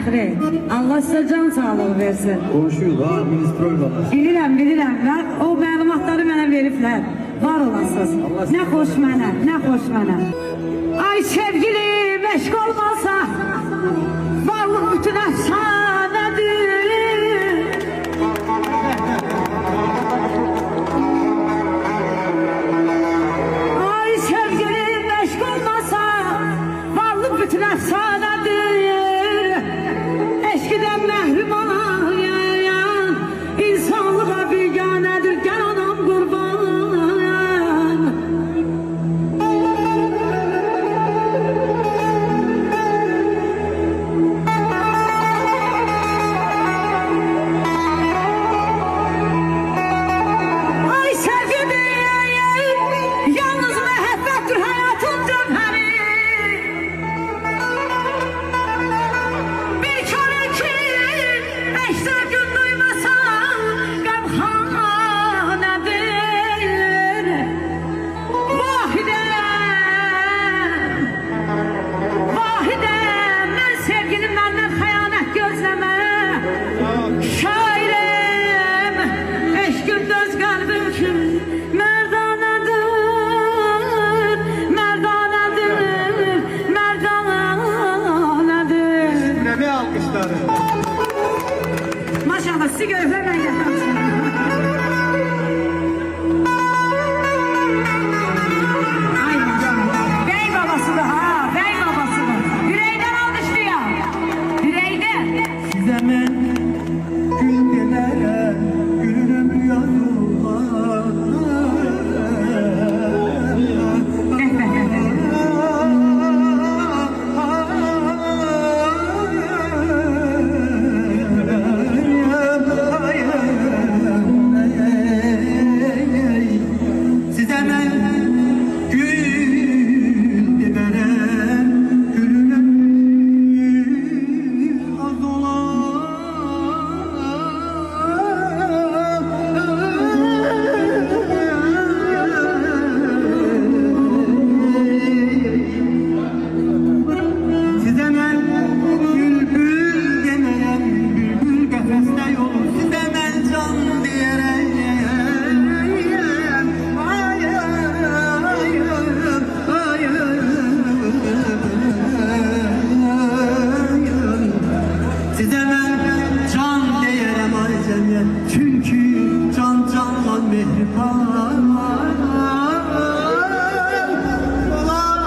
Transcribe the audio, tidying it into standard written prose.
fəxri. Allah sizə can sağlığı versin. Qonşuyuz ha, ministrol bana. Bilirəm. O məlumatları mənə veriblər. Var olasınız. Nə xoş mənə. Ay sevgilim, eşq olmasa varlıq bütün əfsanədir. Ay sevgilim, eşq olmasa varlıq bütün əfsanədir. Eşqdən məhrum olayan insanlığa biganədir. Gəl anam qurban. Maşallah sizi görürler ben getirmişim. Ay maşallah. Bey babasıdır ha, bey babasıdır. Yüreğden almıştı ya. Yüreğden. Size ben gül demere, gülünüm yazılar. Çünkü canla mehriban. Olar